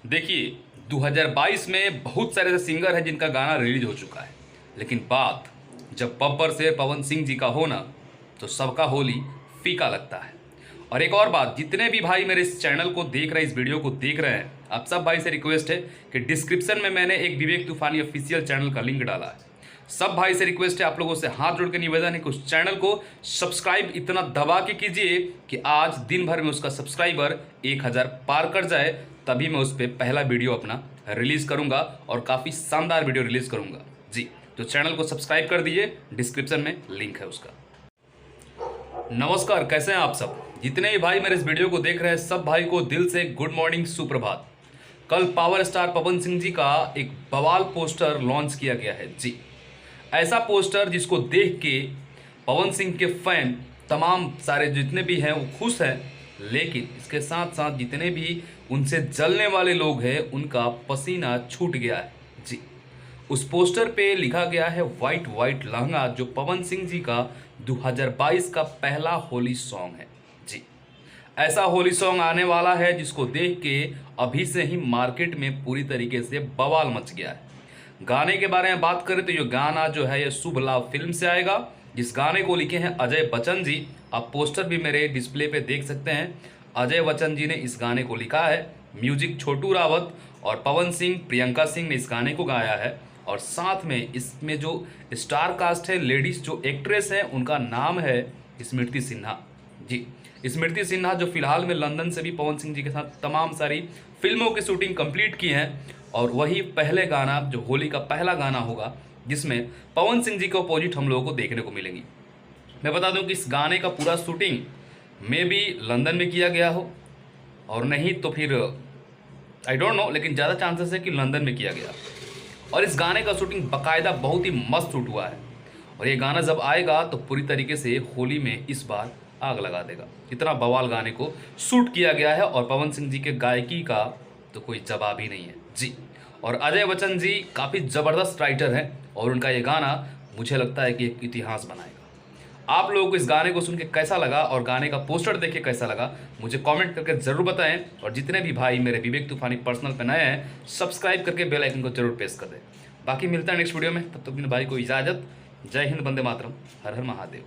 देखिए 2022 में बहुत सारे ऐसे सिंगर हैं जिनका गाना रिलीज हो चुका है, लेकिन बात जब बब्बर शेर पवन सिंह जी का हो ना, तो सबका होली फीका लगता है। और एक और बात, जितने भी भाई मेरे इस चैनल को देख रहे हैं, इस वीडियो को देख रहे हैं, आप सब भाई से रिक्वेस्ट है कि डिस्क्रिप्शन में मैंने एक विवेक तूफानी ऑफिशियल चैनल का लिंक डाला है। सब भाई से रिक्वेस्ट है, आप लोगों से हाथ जोड़ के निवेदन है कि उस चैनल को सब्सक्राइब इतना दबा के कीजिए कि आज दिन भर में उसका सब्सक्राइबर 1000 पार कर जाए, तभी मैं उस पर पहला वीडियो अपना रिलीज़ करूंगा और काफ़ी शानदार वीडियो रिलीज़ करूंगा जी। तो चैनल को सब्सक्राइब कर दीजिए, डिस्क्रिप्शन में लिंक है उसका। नमस्कार, कैसे हैं आप सब? जितने भी भाई मेरे इस वीडियो को देख रहे हैं, सब भाई को दिल से गुड मॉर्निंग, सुप्रभात। कल पावर स्टार पवन सिंह जी का एक बवाल पोस्टर लॉन्च किया गया है जी। ऐसा पोस्टर जिसको देख के पवन सिंह के फैन तमाम सारे जितने भी हैं वो खुश हैं, लेकिन इसके साथ साथ जितने भी उनसे जलने वाले लोग हैं उनका पसीना छूट गया है जी। उस पोस्टर पे लिखा गया है वाइट वाइट लहंगा, जो पवन सिंह जी का 2022 का पहला होली सॉन्ग है जी। ऐसा होली सॉन्ग आने वाला है जिसको देख के अभी से ही मार्केट में पूरी तरीके से बवाल मच गया है। गाने के बारे में बात करें तो ये गाना जो है ये शुभ लाभ फिल्म से आएगा, जिस गाने को लिखे हैं अजय बच्चन जी। आप पोस्टर भी मेरे डिस्प्ले पे देख सकते हैं, अजय बच्चन जी ने इस गाने को लिखा है, म्यूजिक छोटू रावत और पवन सिंह, प्रियंका सिंह ने इस गाने को गाया है। और साथ में इसमें जो स्टार कास्ट है, लेडीज जो एक्ट्रेस हैं, उनका नाम है स्मृति सिन्हा जी। स्मृति सिन्हा जो फिलहाल में लंदन से भी पवन सिंह जी के साथ तमाम सारी फिल्मों की शूटिंग कंप्लीट की हैं, और वही पहले गाना जो होली का पहला गाना होगा जिसमें पवन सिंह जी के अपोजिट हम लोगों को देखने को मिलेंगी। मैं बता दूं कि इस गाने का पूरा शूटिंग मे भी लंदन में किया गया हो, और नहीं तो फिर आई डोंट नो, लेकिन ज़्यादा चांसेस है कि लंदन में किया गया। और इस गाने का शूटिंग बाकायदा बहुत ही मस्त शूट हुआ है, और ये गाना जब आएगा तो पूरी तरीके से होली में इस बार आग लगा देगा। इतना बवाल गाने को शूट किया गया है, और पवन सिंह जी के गायकी का तो कोई जवाब ही नहीं है जी। और अजय बच्चन जी काफ़ी ज़बरदस्त राइटर हैं, और उनका ये गाना मुझे लगता है कि एक इतिहास बनाएगा। आप लोगों को इस गाने को सुन के कैसा लगा और गाने का पोस्टर देख के कैसा लगा, मुझे कमेंट करके ज़रूर बताएं। और जितने भी भाई मेरे विवेक तूफानी पर्सनल पे नए हैं, सब्सक्राइब करके बेल आइकन को जरूर प्रेस कर दें। बाकी मिलता है नेक्स्ट वीडियो में, तब तक भाई को इजाज़त। जय हिंद, वंदे मातरम, हर हर महादेव।